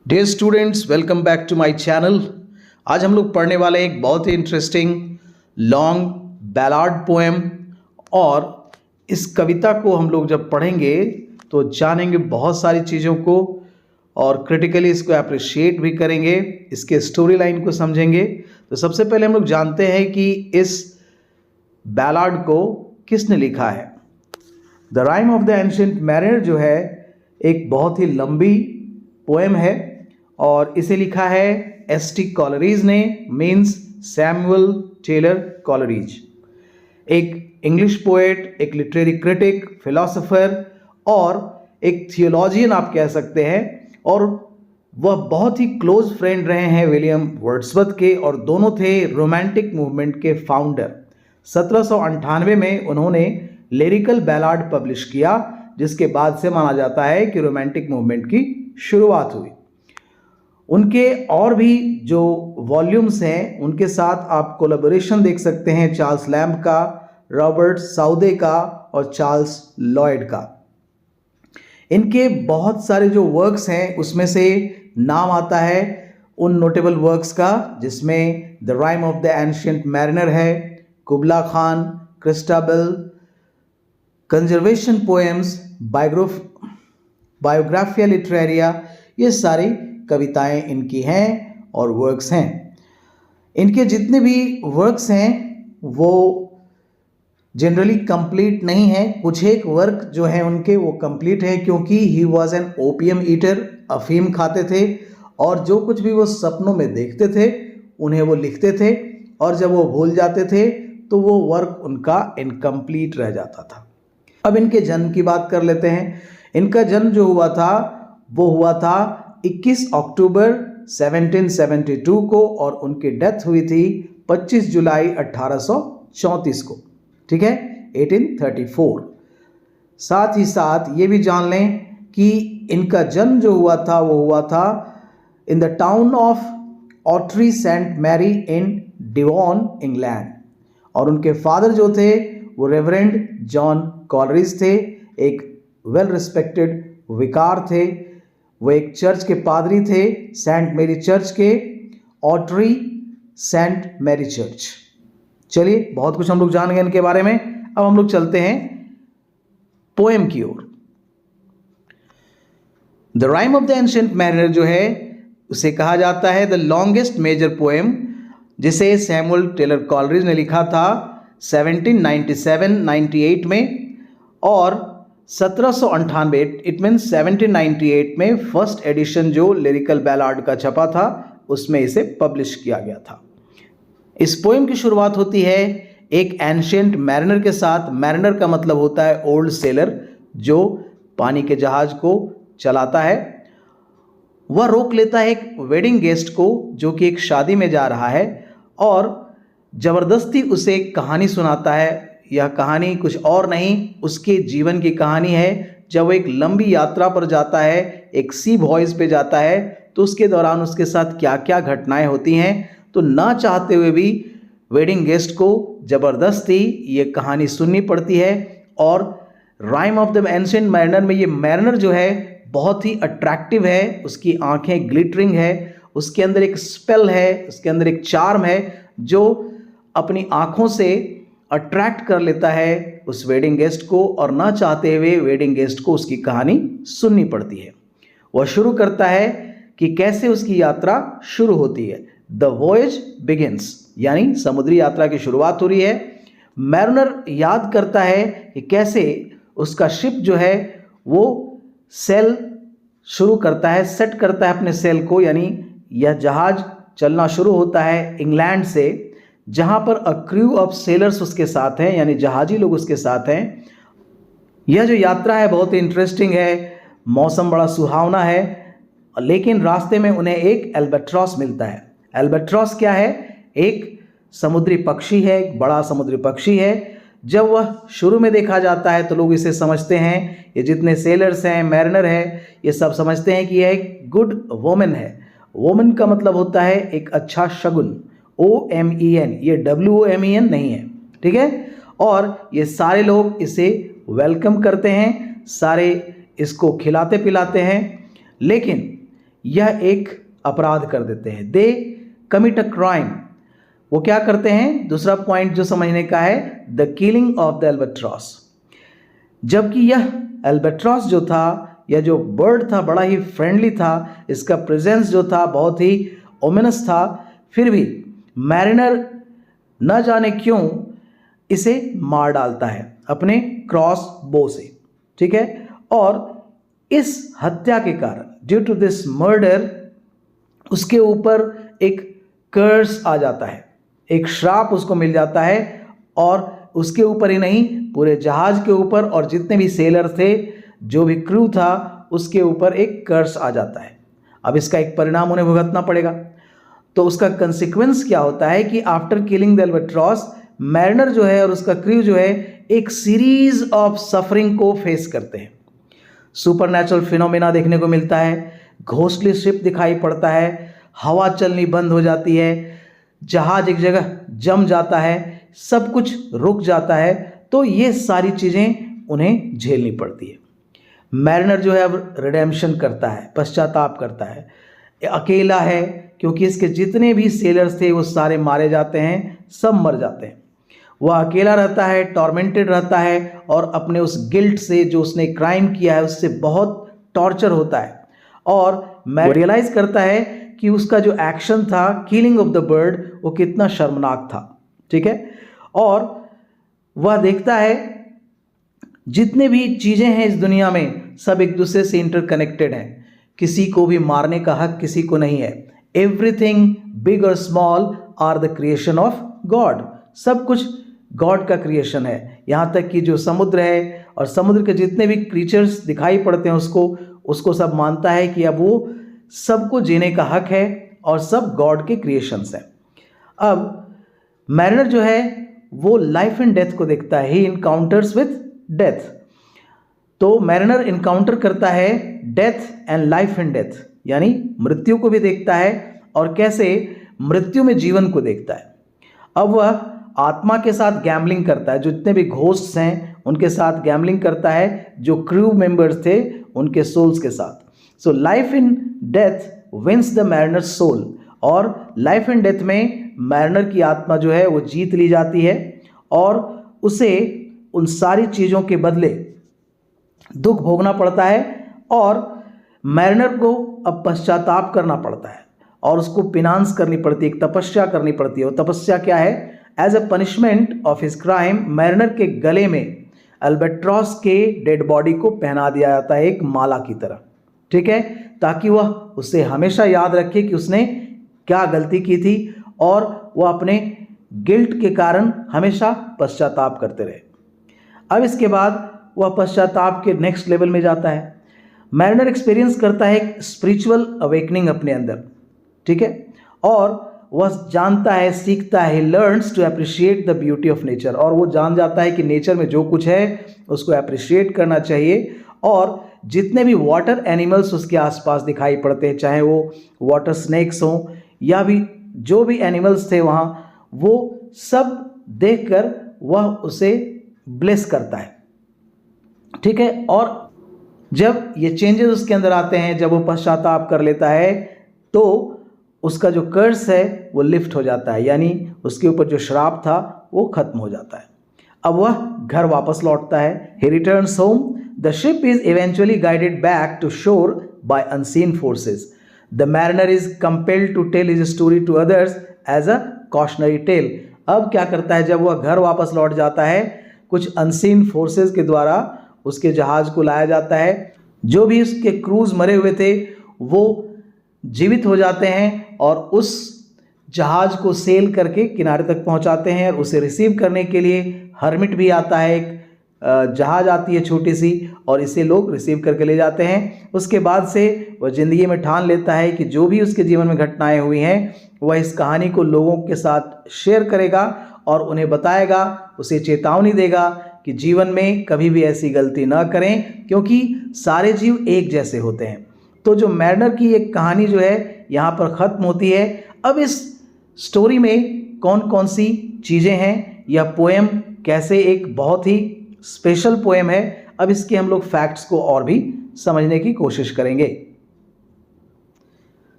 Dear students, welcome back to my channel. आज हम लोग पढ़ने वाले हैं एक बहुत ही इंटरेस्टिंग लॉन्ग बैलाड पोएम। और इस कविता को हम लोग जब पढ़ेंगे तो जानेंगे बहुत सारी चीज़ों को और क्रिटिकली इसको अप्रिशिएट भी करेंगे, इसके स्टोरी लाइन को समझेंगे। तो सबसे पहले हम लोग जानते हैं कि इस बैलाड को किसने लिखा है। The rime of the ancient mariner जो है एक बहुत ही लंबी पोएम है और इसे लिखा है एस.टी. कॉलरीज ने, मीन्स सैमुअल टेलर कॉलरीज। एक इंग्लिश पोएट, एक लिटरेरी क्रिटिक, फिलोसोफर और एक थियोलॉजियन आप कह सकते हैं। और वह बहुत ही क्लोज फ्रेंड रहे हैं विलियम वर्ड्सवर्थ के और दोनों थे रोमांटिक मूवमेंट के फाउंडर। 1798 में उन्होंने लिरिकल बैलाड पब्लिश किया, जिसके बाद से माना जाता है कि रोमांटिक मूवमेंट की शुरुआत हुई। उनके और भी जो वॉल्यूम्स हैं उनके साथ आप कोलैबोरेशन देख सकते हैं चार्ल्स लैम्ब का, रॉबर्ट साउदे का और चार्ल्स लॉयड का। इनके बहुत सारे जो वर्क्स हैं उसमें से नाम आता है उन नोटेबल वर्क्स का जिसमें the rime of the ancient mariner है, Kubla Khan, Christabel, conservation poems, Biographia Literaria, ये सारी कविताएं इनकी हैं और वर्क्स हैं। इनके जितने भी वर्क्स हैं वो जनरली कंप्लीट नहीं है। कुछ एक वर्क जो है उनके वो कंप्लीट है क्योंकि he was an opium eater, अफीम खाते थे और जो कुछ भी वो सपनों में देखते थे उन्हें वो लिखते थे और जब वो भूल जाते थे तो वो वर्क उनका इनकम्प्लीट रह जाता था। अब इनके जन्म की बात कर लेते हैं। इनका जन्म जो हुआ था वो हुआ था 21 अक्टूबर 1772 को और उनकी डेथ हुई थी 25 जुलाई 1834 को, ठीक है, 1834। साथ ही साथ ये भी जान लें कि इनका जन्म जो हुआ था वो हुआ था in the town of Ottery Saint Mary in Devon, England. और उनके फादर जो थे वो रेवरेंड जॉन कॉलरीज थे, एक वेल रिस्पेक्टेड विकार थे। वो एक चर्च के पादरी थे, सेंट मैरी चर्च के, ऑट्री सेंट मैरी चर्च। चलिए, बहुत कुछ हम लोग जान गए इनके बारे में। अब हम लोग चलते हैं पोएम की ओर। The rime of the ancient mariner जो है उसे कहा जाता है द लॉन्गेस्ट मेजर पोएम, जिसे सैमुअल टेलर कॉलरीज ने लिखा था 1797-98 में और 1798 इट मीन्स 1798 में फर्स्ट एडिशन जो लिरिकल बैलाड का छपा था उसमें इसे पब्लिश किया गया था। इस पोएम की शुरुआत होती है एक एंशिएंट मैरिनर के साथ। मैरिनर का मतलब होता है ओल्ड सेलर, जो पानी के जहाज को चलाता है। वह रोक लेता है एक वेडिंग गेस्ट को जो कि एक शादी में जा रहा है और ज़बरदस्ती उसे एक कहानी सुनाता है। यह कहानी कुछ और नहीं, उसके जीवन की कहानी है। जब वो एक लंबी यात्रा पर जाता है, एक सी वॉयज पे जाता है, तो उसके दौरान उसके साथ क्या क्या घटनाएं होती हैं। तो ना चाहते हुए भी वेडिंग गेस्ट को ज़बरदस्ती ये कहानी सुननी पड़ती है। और rhyme of the ancient mariner में ये मैरिनर जो है बहुत ही अट्रैक्टिव है, उसकी आंखें ग्लिटरिंग है, उसके अंदर एक स्पेल है, उसके अंदर एक चार्म है जो अपनी आंखों से अट्रैक्ट कर लेता है उस वेडिंग गेस्ट को और ना चाहते हुए वेडिंग गेस्ट को उसकी कहानी सुननी पड़ती है। वह शुरू करता है कि कैसे उसकी यात्रा शुरू होती है। द वॉयज बिगिंस, यानी समुद्री यात्रा की शुरुआत हो रही है। मैरिनर याद करता है कि कैसे उसका शिप जो है वो सेल शुरू करता है, सेट करता है अपने सेल को, यानी यह जहाज चलना शुरू होता है इंग्लैंड से, जहां पर अ क्रू ऑफ सेलर्स उसके साथ हैं, यानी जहाजी लोग उसके साथ हैं। यह जो यात्रा है बहुत ही इंटरेस्टिंग है, मौसम बड़ा सुहावना है, लेकिन रास्ते में उन्हें एक एल्बेट्रॉस मिलता है। एल्बेट्रॉस क्या है? एक समुद्री पक्षी है, एक बड़ा समुद्री पक्षी है। जब वह शुरू में देखा जाता है तो लोग इसे समझते हैं, ये जितने सेलर्स हैं, मैरिनर हैं, ये सब समझते हैं कि यह एक गुड वोमन है। वोमन का मतलब होता है एक अच्छा शगुन, OMEN, ये WOMEN नहीं है, ठीक है। और ये सारे लोग इसे वेलकम करते हैं, सारे इसको खिलाते पिलाते हैं। लेकिन यह एक अपराध कर देते हैं। दे कमिट अ क्राइम, वो क्या करते हैं, दूसरा पॉइंट जो समझने का है, the killing of the albatross. जबकि यह एल्बाट्रॉस जो था, यह जो बर्ड था बड़ा ही फ्रेंडली था, इसका प्रेजेंस जो था बहुत ही ओमिनस था, फिर भी मैरिनर न जाने क्यों इसे मार डालता है अपने क्रॉस बो से, ठीक है। और इस हत्या के कारण, ड्यू टू दिस मर्डर, उसके ऊपर एक कर्स आ जाता है, एक श्राप उसको मिल जाता है, और उसके ऊपर ही नहीं, पूरे जहाज के ऊपर और जितने भी सेलर थे, जो भी क्रू था, उसके ऊपर एक कर्स आ जाता है। अब इसका एक परिणाम उन्हें भुगतना पड़ेगा। तो उसका कंसिक्वेंस क्या होता है कि after killing the albatross, mariner जो है और उसका क्रू जो है एक सीरीज ऑफ सफरिंग को फेस करते हैं। सुपरनैचुरल फिनोमेना देखने को मिलता है, घोस्टली शिप दिखाई पड़ता है, हवा चलनी बंद हो जाती है, जहाज एक जगह जम जाता है, सब कुछ रुक जाता है। तो ये सारी चीज़ें उन्हें झेलनी पड़ती है। मैरिनर जो है अब रिडेम्पशन करता है, पश्चाताप करता है। अकेला है क्योंकि इसके जितने भी सेलर्स थे वो सारे मारे जाते हैं, सब मर जाते हैं। वह अकेला रहता है, टॉर्मेंटेड रहता है, और अपने उस गिल्ट से, जो उसने क्राइम किया है, उससे बहुत टॉर्चर होता है। और मैं रियलाइज करता है कि उसका जो एक्शन था, किलिंग ऑफ द बर्ड, वो कितना शर्मनाक था, ठीक है। और वह देखता है जितने भी चीज़ें हैं इस दुनिया में, सब एक दूसरे से इंटरकनेक्टेड हैं। किसी को भी मारने का हक किसी को नहीं है। एवरीथिंग बिग और small are the creation of God. सब कुछ गॉड का क्रिएशन है। यहाँ तक कि जो समुद्र है और समुद्र के जितने भी क्रीचर्स दिखाई पड़ते हैं, उसको सब मानता है कि अब वो सबको जीने का हक है और सब गॉड के क्रिएशंस हैं। अब मैरिनर जो है वो लाइफ एंड डेथ को देखता है। ही इनकाउंटर्स विथ डेथ। तो मैरिनर इनकाउंटर करता है death and life and death, यानी मृत्यु को भी देखता है और कैसे मृत्यु में जीवन को देखता है। अब वह आत्मा के साथ गैम्बलिंग करता है, जो जितने भी घोस्ट्स हैं उनके साथ गैम्बलिंग करता है, जो क्रू मेंबर्स थे उनके सोल्स के साथ। So life in death wins the mariner soul. और लाइफ एंड डेथ में मैरिनर की आत्मा जो है वो जीत ली जाती है और उसे उन सारी चीज़ों के बदले दुख भोगना पड़ता है, और मैरिनर को अब पश्चाताप करना पड़ता है और उसको पिनांस करनी पड़ती है, एक तपस्या करनी पड़ती है। वो तपस्या क्या है? As a punishment of his crime, mariner के गले में एल्बाट्रॉस के डेड बॉडी को पहना दिया जाता है एक माला की तरह, ठीक है, ताकि वह उसे हमेशा याद रखे कि उसने क्या गलती की थी और वह अपने गिल्ट के कारण हमेशा पश्चाताप करते रहे। अब इसके बाद वह पश्चाताप के नेक्स्ट लेवल में जाता है। मैरिनर एक्सपीरियंस करता है एक स्पिरिचुअल अवेकनिंग अपने अंदर, ठीक है, और वह जानता है, सीखता है, learns to appreciate the beauty of nature. और वो जान जाता है कि नेचर में जो कुछ है उसको अप्रिशिएट करना चाहिए। और जितने भी वाटर एनिमल्स उसके आसपास दिखाई पड़ते हैं, चाहे वो वाटर स्नेक्स हों या भी जो भी एनिमल्स थे वहाँ, वो सब देखकर वह उसे ब्लेस करता है, ठीक है। और जब ये चेंजेस उसके अंदर आते हैं, जब वो पश्चाताप कर लेता है, तो उसका जो कर्स है वो लिफ्ट हो जाता है, यानी उसके ऊपर जो श्राप था वो खत्म हो जाता है। अब वह घर वापस लौटता है। He returns home. The ship is eventually guided back to shore by unseen forces. The mariner is compelled to tell his story to others as a cautionary tale. अब क्या करता है, जब वह घर वापस लौट जाता है, कुछ अनसीन फोर्सेस के द्वारा उसके जहाज को लाया जाता है। जो भी उसके क्रूज मरे हुए थे वो जीवित हो जाते हैं और उस जहाज को सेल करके किनारे तक पहुंचाते हैं। और उसे रिसीव करने के लिए हर्मिट भी आता है, एक जहाज आती है छोटी सी, और इसे लोग रिसीव करके ले जाते हैं। उसके बाद से वह ज़िंदगी में ठान लेता है कि जो भी उसके जीवन में घटनाएं हुई हैं वह इस कहानी को लोगों के साथ शेयर करेगा और उन्हें बताएगा, उसे चेतावनी देगा कि जीवन में कभी भी ऐसी गलती ना करें, क्योंकि सारे जीव एक जैसे होते हैं। तो जो मैरिनर की एक कहानी जो है यहाँ पर ख़त्म होती है। अब इस स्टोरी में कौन कौन सी चीज़ें हैं, यह पोएम कैसे एक बहुत ही स्पेशल पोएम है, अब इसके हम लोग फैक्ट्स को और भी समझने की कोशिश करेंगे।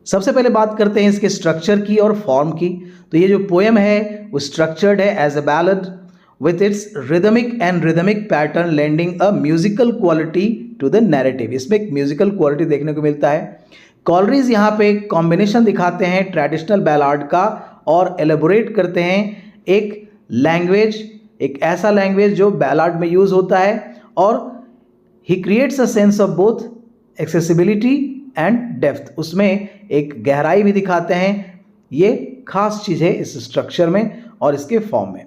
सबसे पहले बात करते हैं इसके स्ट्रक्चर की और फॉर्म की। तो ये जो पोएम है वो स्ट्रक्चर्ड है as a ballad with its rhythmic pattern lending a musical quality to the narrative। इसमें एक म्यूजिकल क्वालिटी देखने को मिलता है। कॉलरीज यहाँ पे कॉम्बिनेशन दिखाते हैं ट्रेडिशनल बैलार्ड का और एलेबोरेट करते हैं एक लैंग्वेज, एक ऐसा लैंग्वेज जो बैलार्ड में यूज होता है, और he creates a sense of both accessibility and depth. उसमें एक गहराई भी दिखाते हैं। ये खास चीज़ है इस स्ट्रक्चर में और इसके फॉर्म में।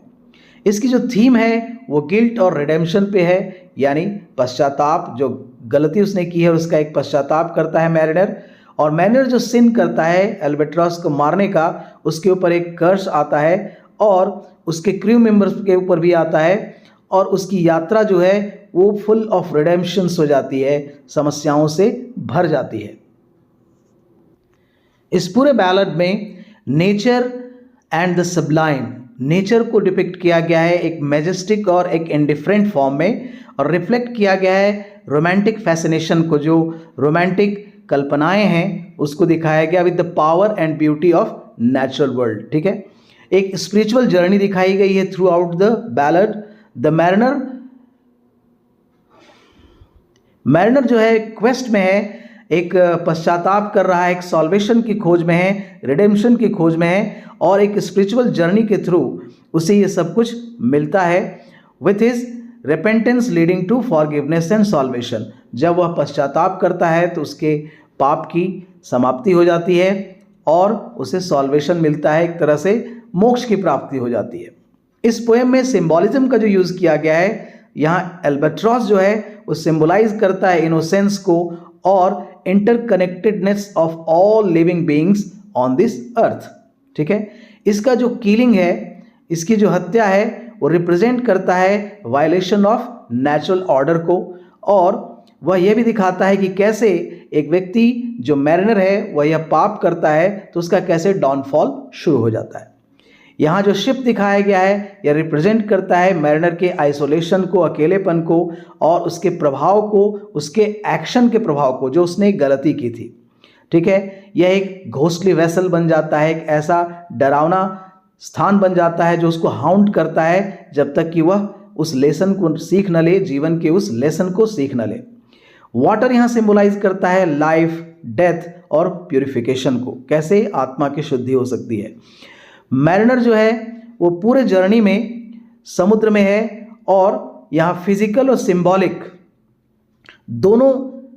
इसकी जो थीम है वो गिल्ट और रिडेम्पशन पे है, यानी पश्चाताप, जो गलती उसने की है उसका एक पश्चाताप करता है मैरिनर, और मैरिनर जो सिन करता है एल्बेट्रॉस को मारने का, उसके ऊपर एक कर्स आता है और उसके क्रू मेंबर्स के ऊपर भी आता है, और उसकी यात्रा जो है वो फुल ऑफ रिडेम्पशंस हो जाती है, समस्याओं से भर जाती है। इस पूरे बैलड में nature and the sublime, nature को डिपिक्ट किया गया है एक मैजेस्टिक और एक इंडिफरेंट फॉर्म में, और रिफ्लेक्ट किया गया है रोमांटिक फैसिनेशन को, जो रोमांटिक कल्पनाएं हैं उसको दिखाया गया with the power and beauty of natural world. ठीक है, एक स्पिरिचुअल जर्नी दिखाई गई है through out the ballad. The mariner जो है क्वेस्ट में है, एक पश्चाताप कर रहा है, एक सॉल्वेशन की खोज में है, रिडेम्पशन की खोज में है, और एक स्पिरिचुअल जर्नी के थ्रू उसे ये सब कुछ मिलता है with his repentance leading to forgiveness and salvation. जब वह पश्चाताप करता है तो उसके पाप की समाप्ति हो जाती है और उसे सॉल्वेशन मिलता है, एक तरह से मोक्ष की प्राप्ति हो जाती है। इस पोएम में सिंबॉलिज्म का जो यूज़ किया गया है, यहाँ एल्बेट्रॉस जो है वो सिंबलाइज करता है इनोसेंस को और interconnectedness of all living beings on this earth. ठीक है, इसका जो किलिंग है, इसकी जो हत्या है, वो रिप्रेजेंट करता है वायलेशन ऑफ नेचुरल ऑर्डर को, और वह यह भी दिखाता है कि कैसे एक व्यक्ति जो मैरिनर है वह यह पाप करता है तो उसका कैसे डाउनफॉल शुरू हो जाता है। यहाँ जो शिप दिखाया गया है यह रिप्रेजेंट करता है मैरिनर के आइसोलेशन को, अकेलेपन को, और उसके प्रभाव को, उसके एक्शन के प्रभाव को, जो उसने गलती की थी। ठीक है, यह एक घोस्टली वेसल बन जाता है, एक ऐसा डरावना स्थान बन जाता है जो उसको हाउंट करता है जब तक कि वह उस लेसन को सीख न ले, जीवन के उस लेसन को सीख न ले। वाटर यहाँ सिंबलाइज करता है लाइफ, डेथ और प्यूरिफिकेशन को, कैसे आत्मा की शुद्धि हो सकती है। मैरिनर जो है वो पूरे जर्नी में समुद्र में है, और यहाँ फिजिकल और सिंबॉलिक दोनों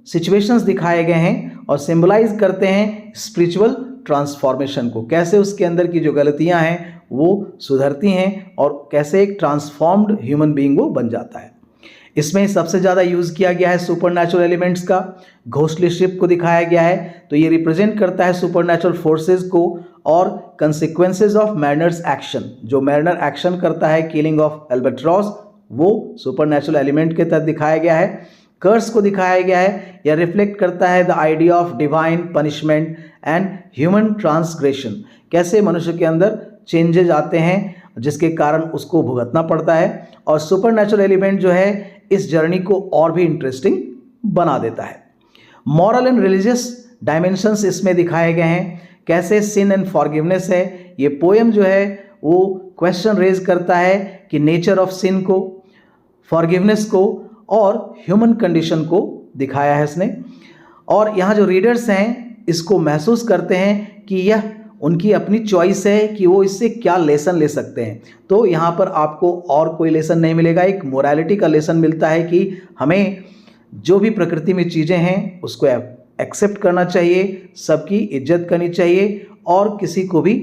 सिचुएशंस दिखाए गए हैं और सिंबलाइज करते हैं स्पिरिचुअल ट्रांसफॉर्मेशन को, कैसे उसके अंदर की जो गलतियां हैं वो सुधरती हैं और कैसे एक ट्रांसफॉर्म्ड ह्यूमन बीइंग वो बन जाता है। इसमें सबसे ज़्यादा यूज़ किया गया है सुपरनैचुरल एलिमेंट्स का। घोस्टली शिप को दिखाया गया है, तो ये रिप्रेजेंट करता है सुपरनैचुरल फोर्सेस को और कंसिक्वेंसेज ऑफ मैरिनर्स एक्शन। जो मैरिनर एक्शन करता है किलिंग ऑफ एल्बेट्रॉस, वो सुपरनैचुरल एलिमेंट के तहत दिखाया गया है। कर्स को दिखाया गया है, यह रिफ्लेक्ट करता है the idea of divine punishment and human transgression, कैसे मनुष्य के अंदर चेंजेज आते हैं जिसके कारण उसको भुगतना पड़ता है। और सुपरनैचुरल एलिमेंट जो है इस जर्नी को और भी इंटरेस्टिंग बना देता है। मॉरल एंड रिलीजियस डायमेंशंस इसमें दिखाए गए हैं, कैसे सिन एंड फॉरगिवनेस है। ये पोएम जो है वो क्वेश्चन रेज करता है कि नेचर ऑफ सिन को, फॉरगिवनेस को और ह्यूमन कंडीशन को दिखाया है इसने। और यहाँ जो रीडर्स हैं इसको महसूस करते हैं कि यह उनकी अपनी चॉइस है कि वो इससे क्या लेसन ले सकते हैं। तो यहाँ पर आपको और कोई लेसन नहीं मिलेगा, एक मोरालिटी का लेसन मिलता है कि हमें जो भी प्रकृति में चीज़ें हैं उसको एक्सेप्ट करना चाहिए, सबकी इज्जत करनी चाहिए और किसी को भी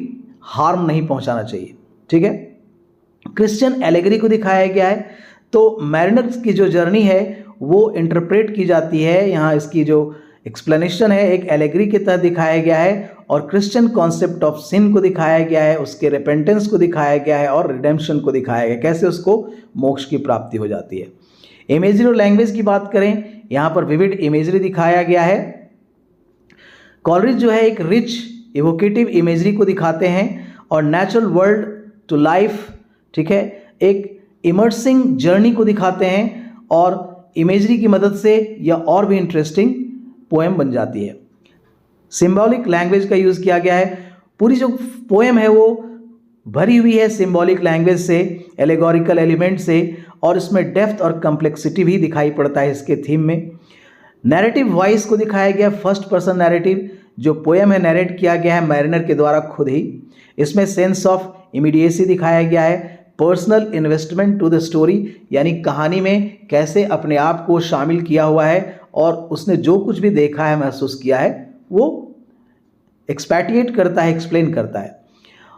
हार्म नहीं पहुँचाना चाहिए। ठीक है, क्रिश्चियन एलेगरी को दिखाया गया है। तो मैरिनर्स की जो जर्नी है वो इंटरप्रेट की जाती है, यहाँ इसकी जो एक्सप्लेनेशन है एक एलेगरी के तहत दिखाया गया है, और क्रिश्चियन कॉन्सेप्ट ऑफ सिन को दिखाया गया है, उसके रिपेंटेंस को दिखाया गया है और रिडेम्पशन को दिखाया गया है, कैसे उसको मोक्ष की प्राप्ति हो जाती है। इमेजरी और लैंग्वेज की बात करें, यहाँ पर विविड इमेजरी दिखाया गया है। कॉलरिज जो है एक रिच इवोकेटिव इमेजरी को दिखाते हैं और नेचुरल वर्ल्ड टू लाइफ, ठीक है, एक इमर्सिंग जर्नी को दिखाते हैं और इमेजरी की मदद से यह और भी इंटरेस्टिंग पोएम बन जाती है। सिंबॉलिक लैंग्वेज का यूज़ किया गया है। पूरी जो पोएम है वो भरी हुई है सिंबॉलिक लैंग्वेज से, एलेगोरिकल एलिमेंट से, और इसमें डेप्थ और कम्प्लेक्सिटी भी दिखाई पड़ता है इसके थीम में। नैरेटिव वॉइस को दिखाया गया फर्स्ट पर्सन नैरेटिव। जो पोएम है नैरेट किया गया है मैरिनर के द्वारा खुद ही। इसमें सेंस ऑफ इमीडिएसी दिखाया गया है, personal investment to the story, यानी कहानी में कैसे अपने आप को शामिल किया हुआ है और उसने जो कुछ भी देखा है, महसूस किया है, वो एक्सपैटिएट करता है, एक्सप्लेन करता है।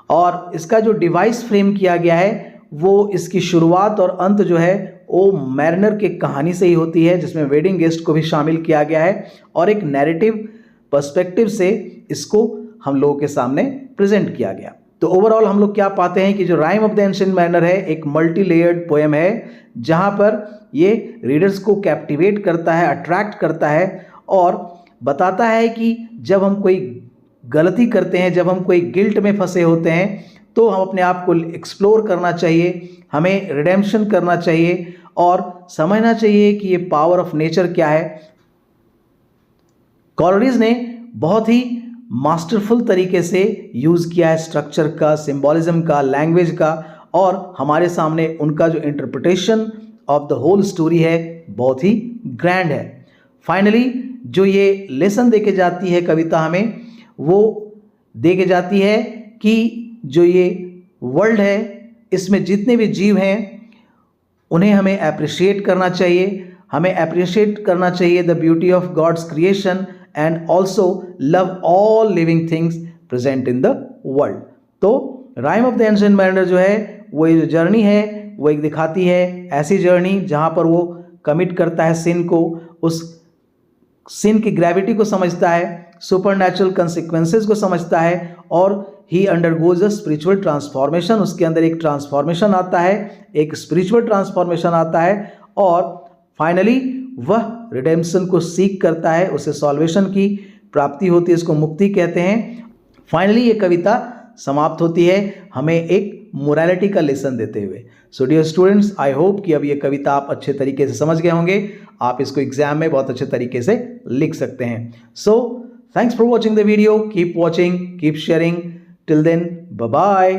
और इसका जो डिवाइस फ्रेम किया गया है वो इसकी शुरुआत और अंत जो है वो मैरिनर के कहानी से ही होती है, जिसमें वेडिंग गेस्ट को भी शामिल किया गया है और एक नैरेटिव पर्सपेक्टिव से इसको हम लोगों के सामने प्रेजेंट किया गया। तो ओवरऑल हम लोग क्या पाते हैं कि जो rhyme of the ancient mariner है एक मल्टी लेयर्ड पोएम है, जहां पर ये रीडर्स को कैप्टिवेट करता है, अट्रैक्ट करता है और बताता है कि जब हम कोई गलती करते हैं, जब हम कोई गिल्ट में फंसे होते हैं, तो हम अपने आप को एक्सप्लोर करना चाहिए, हमें रिडेम्पशन करना चाहिए और समझना चाहिए कि ये पावर ऑफ नेचर क्या है। कॉलरिज ने बहुत ही मास्टरफुल तरीके से यूज़ किया है स्ट्रक्चर का, सिंबॉलिज्म का, लैंग्वेज का, और हमारे सामने उनका जो interpretation of the whole story है बहुत ही ग्रैंड है। फाइनली जो ये लेसन देके जाती है कविता हमें, वो देके जाती है कि जो ये वर्ल्ड है इसमें जितने भी जीव हैं उन्हें हमें अप्रिशिएट करना चाहिए, हमें अप्रिशिएट करना चाहिए the beauty of God's creation and also love all living things present in the world. तो rime of the ancient mariner जो है वो ये जो जर्नी है वो एक दिखाती है ऐसी जर्नी जहाँ पर वो कमिट करता है सिन को, उस सिन की ग्रेविटी को समझता है, सुपरनैचुरल कंसिक्वेंसेस को समझता है और ही अंडरगोज अ स्पिरिचुअल ट्रांसफॉर्मेशन। उसके अंदर एक ट्रांसफॉर्मेशन आता है, एक स्पिरिचुअल ट्रांसफॉर्मेशन आता है और फाइनली वह रिडेम्पशन को सीख करता है, उसे सॉल्वेशन की प्राप्ति होती है, इसको मुक्ति कहते हैं। फाइनली ये कविता समाप्त होती है हमें एक मोरालिटी का लेसन देते हुए। So dear students, I hope कि अब ये कविता आप अच्छे तरीके से समझ गए होंगे, आप इसको एग्जाम में बहुत अच्छे तरीके से लिख सकते हैं। So thanks for watching the video, keep watching, keep sharing, till then bye bye.